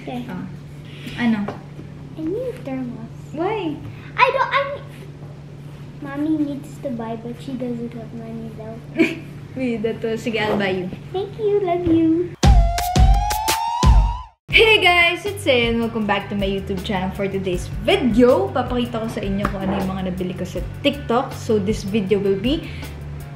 Okay. Ano? I need thermos. Why? Mommy needs to buy, but she doesn't have money though. Wait, ito. Sige, I'll buy you. Thank you. Love you. Hey guys! It's Ayan. Welcome back to my YouTube channel for today's video. Papakita ko sa inyo kung ano yung mga nabili ko sa TikTok. So, this video will be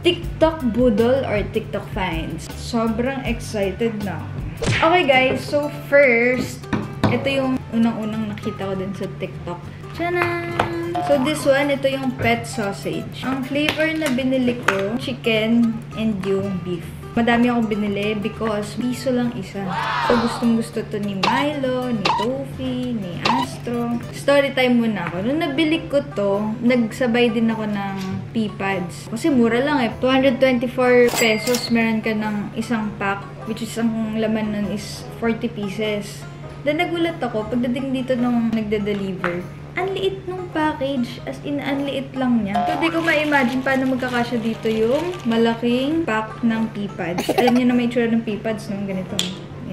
TikTok Boodle or TikTok finds. Sobrang excited na ako. Okay guys, so first, ito yung unang-unang nakita ko din sa TikTok. Tchanan! So this one, ito yung pet sausage. Ang flavor na binili ko, chicken and yung beef. Madami akong binili because piso lang isa. So gustong-gusto to ni Milo, ni Tofi, ni Astro. Story time muna ako. Nung nabili ko to, nagsabay din ako ng P-pads. Kasi mura lang eh. 224 pesos, meron ka ng isang pack, which is ang laman nun is 40 pieces. Then nagulat ako, pagdating dito nung nagde-deliver, ang liit nung package, as in, ang liit lang niya. So, di ko ma-imagine paano magkakasya dito yung malaking pack ng P-pads. Alam niyo na may tsura ng P-pads nung ganito.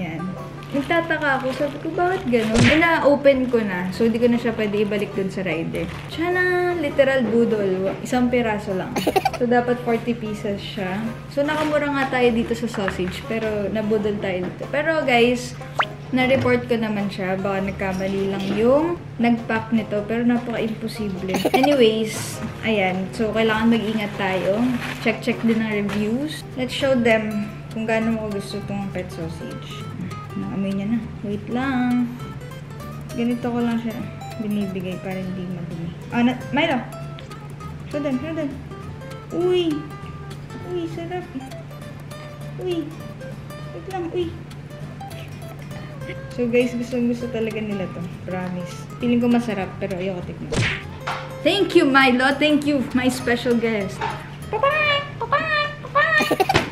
Yan. Nagtataka ako, sabi ko, bakit ganun? Na-open ko na, so hindi ko na siya pwede ibalik dun sa rider. Tiyana, literal boodle. Isang piraso lang. So, dapat 40 pieces siya. So, nakamura nga tayo dito sa sausage, pero naboodle tayo dito. Pero, guys, na-report ko naman siya. Baka nagkamali lang yung nag-pack nito. Pero napaka-imposible. Anyways, ayan. So, kailangan mag-ingat tayo. Check din ang reviews. Let's show them kung gaano mo gusto itong pet sausage. Naamoy niya na. Wait lang. Ganito ko lang siya binibigay para hindi madumi. Milo! Show them. Uy! Uy, sarap. Uy! Wait lang, uy! So guys, gusto talaga nila to. Promise. Feeling ko masarap, pero ayoko tikman. Thank you, Milo. Thank you, my special guest.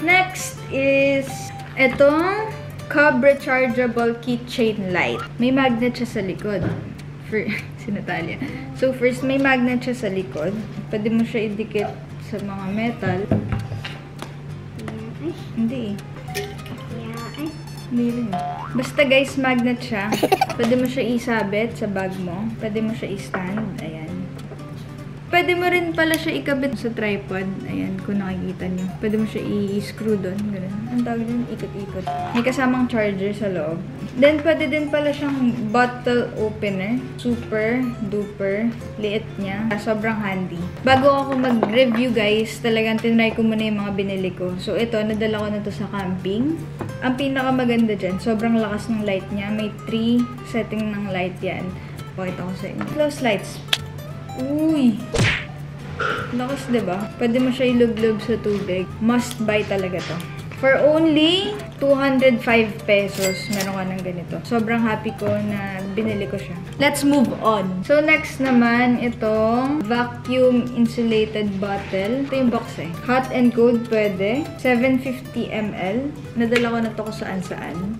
Next is itong Cub Rechargeable Keychain Light. May magnet siya sa likod. Si Natalia. So first, may magnet siya sa likod. Pwede mo siya idikit sa mga metal. Hindi. Hindi rin. Basta guys, magnet siya. Pwede mo siya isabit sa bag mo. Pwede mo siya i-stand. Ayan. Pwede mo rin pala siya ikabit sa tripod. Ayan, kung nakikita nyo. Pwede mo siya i-screw doon. Ganun. Ang tawag din, ikot-ikot. May kasamang charger sa loob. Then, pwede din pala siyang bottle opener. Super duper liit niya. Sobrang handy. Bago ako mag-review guys, talagang tinry ko muna yung mga binili ko. So, ito, nadala ko na to sa camping. Ang pinakamaganda dyan, sobrang lakas ng light niya. May 3 setting ng light yan. Pakita ko sa inyo. Close lights. Uy! Lakas, diba? Pwede mo siya ilublob sa tubig. Must buy talaga to. For only 205 pesos, meron ka ng ganito. Sobrang happy ko na binili ko siya. Let's move on. So, next naman, itong vacuum insulated bottle. Ito yung box eh. Hot and cold pwede. 750 ml. Nadala ko na to kung saan-saan.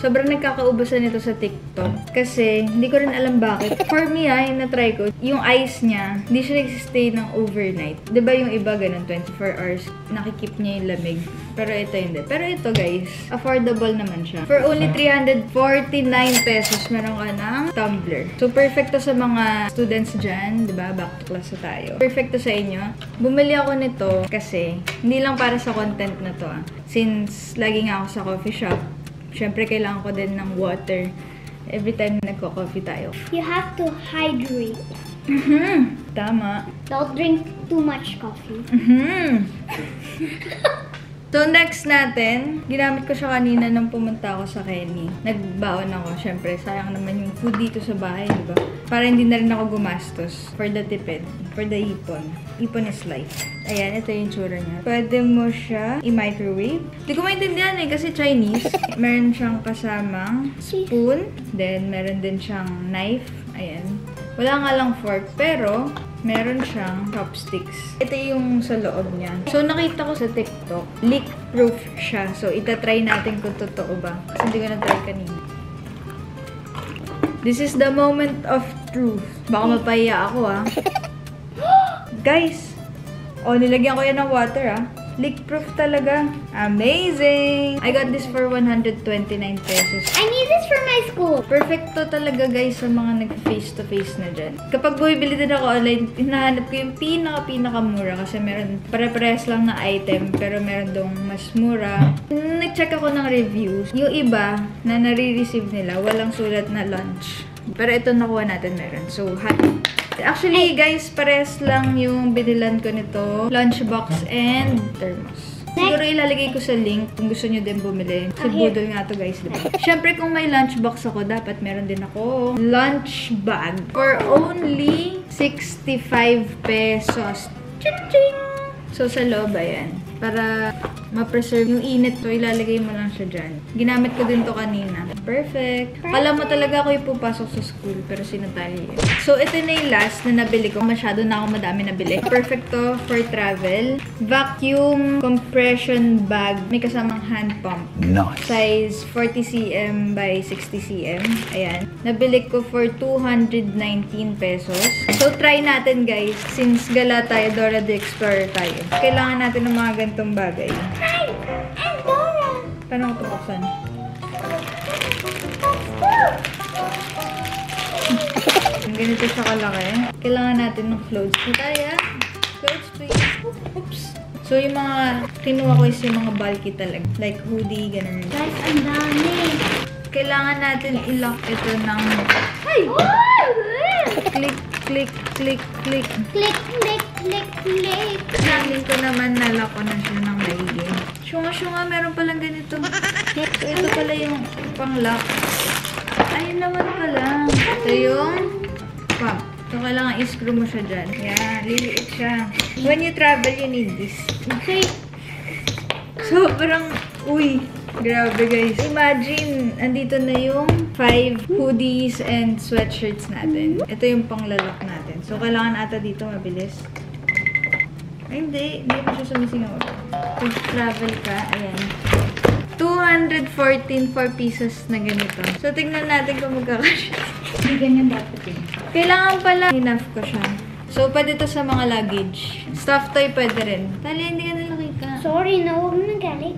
Sobrang nagkakaubasan nito sa TikTok. Kasi, hindi ko rin alam bakit. For me, na-try ko, yung ice niya, hindi siya nagsistay ng overnight. Diba yung iba, ganun, 24 hours, nakikip niya yung lamig. Pero ito hindi. Pero ito, guys, affordable naman siya. For only 349 pesos, meron ka ng tumbler. So, perfect to sa mga students dyan. Diba? Back to class na tayo. Perfect to sa inyo. Bumili ako nito kasi, hindi lang para sa content na to. Since, lagi nga ako sa coffee shop, syempre, kailangan ko din ng water every time nagko-coffee tayo. You have to hydrate. Tama. Don't drink too much coffee. So, next natin, ginamit ko siya kanina nung pumunta ako sa Kenny. Nagbaon ako. Syempre, sayang naman yung food dito sa bahay, diba? Para hindi na rin ako gumastos for the tipid, for the ipon. Ipon is life. Ayan, ito yung tsura niya. Pwede mo siya i-microwave. Di ko maintindihan eh, kasi Chinese. Meron siyang kasamang spoon. Then, meron din siyang knife. Ayan. Wala nga lang fork, pero meron siyang chopsticks. Ito yung sa loob niya. So, nakita ko sa TikTok, leak-proof siya. So, itatry natin kung totoo ba. Kasi hindi ko na-try kanina. This is the moment of truth. Baka mapahiya ako, ah. Guys! Oh, nilagyan ko yan ng water, ah. Leak-proof talaga. Amazing! I got this for 129 pesos. I need this for my school. Perfecto talaga guys sa mga nag-face-to-face na dyan. Kapag bumibili din ako online, hinahanap ko yung pinaka-mura kasi meron pare-parehas lang na item pero meron dong mas mura. Nag-check ako ng reviews. Yung iba na nare-receive nila, walang sulat na lunch. Pero ito nakuha natin meron. So, happy. Actually, guys, parehas lang yung binilan ko nito. Lunchbox and thermos. Siguro ilalagay ko sa link kung gusto nyo din bumili. Si Budol nga to guys, diba? Siyempre, kung may lunchbox ako, dapat meron din ako lunch bag for only 65 pesos. Ching-ching! So, sa loob, ayan. Para ma-preserve yung init to, ilalagay mo lang siya dyan. Ginamit ko din to kanina. Perfect. Alam mo talaga ako yung pupasok sa school, pero sinatali yun. So, ito na yung last na nabili ko. Masyado na ako madami nabili. Perfect to for travel. Vacuum compression bag. May kasamang hand pump. Nice. Size 40 cm by 60 cm. Ayan. Nabili ko for 219 pesos. So, try natin guys. Since gala tayo, Dora the Explorer tayo. Kailangan natin ng mga ganitong bagay. Hi! I'm Dora! Paano ko ito buksan? Ganito siya kalaki. Kailangan natin ng clothes. Kaya, clothes please. Oops. So, yung mga kinuha ko is yung mga bulky talaga. Like hoodie, ganun. Guys, ang dami. Kailangan natin i-lock ito ng... Ay! Click, click, click, click. Click, click, click, click. Sabi ko naman nalock ko na siya ng maigi. Syunga, meron palang ganito. So, ito pala yung pang-lock. Ayun naman pala. Ito yung pump. So, kailangan i-screw mo siya dyan. Yan, liliit siya. When you travel, you need this. Okay. So, parang, uy, grabe guys. Imagine, andito na yung 5 hoodies and sweatshirts natin. Ito yung pang-lock natin. So, kailangan ata dito mabilis. Ay, hindi pa siya sumisingaw. Kung travel ka, ayan. 214 4 pieces na ganito. So, tignan natin kung magkakasya. Hindi ganyan dapat eh. Kailangan pala, enough ko siya. So, pwede ito sa mga luggage. Stuffed toy pwede rin. Tali, hindi ka nalakita. Sorry, no. Huwag mo nagalit.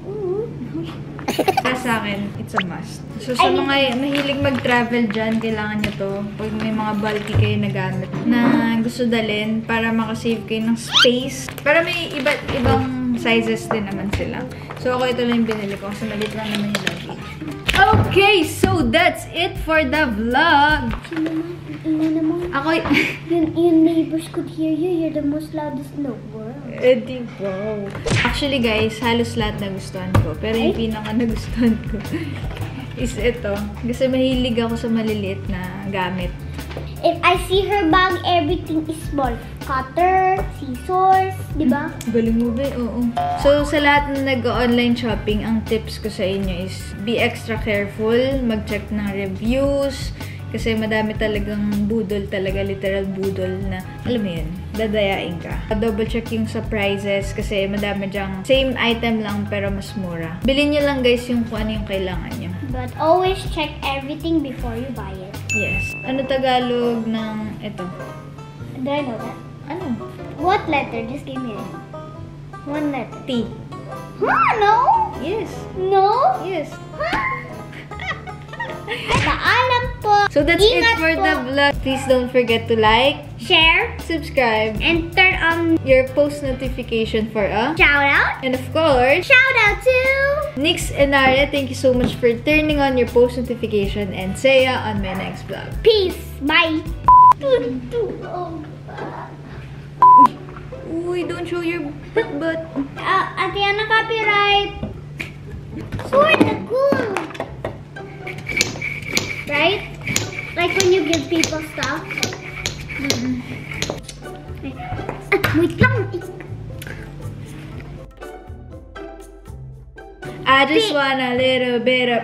Para sa akin, it's a must. So, sa mga mahilig mag-travel dyan, kailangan nyo to. Pag may mga bulky kayo na gamit na gusto dalhin para makasave kayo ng space. Para may iba't ibang sizes din naman sila. So, ako ito lang yung binili ko kasi maliit lang naman yung luggage. Okay, so that's it for the vlog. Ina naman. Ako, Your neighbors could hear you. You're the most loudest in the world. di wow. Actually guys, halos lahat nagustuhan ko. Pero yung pinaka nagustuhan ko is ito. Kasi mahilig ako sa maliliit na gamit. If I see her bag, everything is small. Cutter, scissors, di ba? Galing mo ba? Oo. So, sa lahat na nag-online shopping, ang tips ko sa inyo is be extra careful, mag-check ng reviews, kasi madami talagang budol talaga, literal budol na, alam mo yun, dadayain ka. Double check yung sa prices kasi madami dyang same item lang pero mas mura. Bilhin nyo lang guys yung kung ano yung kailangan nyo. But always check everything before you buy it. Yes. Ano Tagalog ng ito? Do I know that? Ano? What letter? Just give me one letter. T. Huh? No? Yes. No? Yes. Paalam po. So that's Ingat it for po. the vlog. Please don't forget to like, Share, subscribe, and turn on your post notification for a shout out. and of course, Shout out to Nix and Aria, thank you so much for turning on your post notification and see ya on my next vlog. Peace. Bye. Uy, don't show your butt. Atiana copyright. For the cool. Right? Like when you give people stuff. Wait lang. I just want a little bit of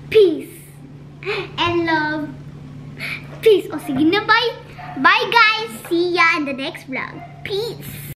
Peace. And love. Peace. O sige na, bye. Bye guys. See ya in the next vlog. Peace.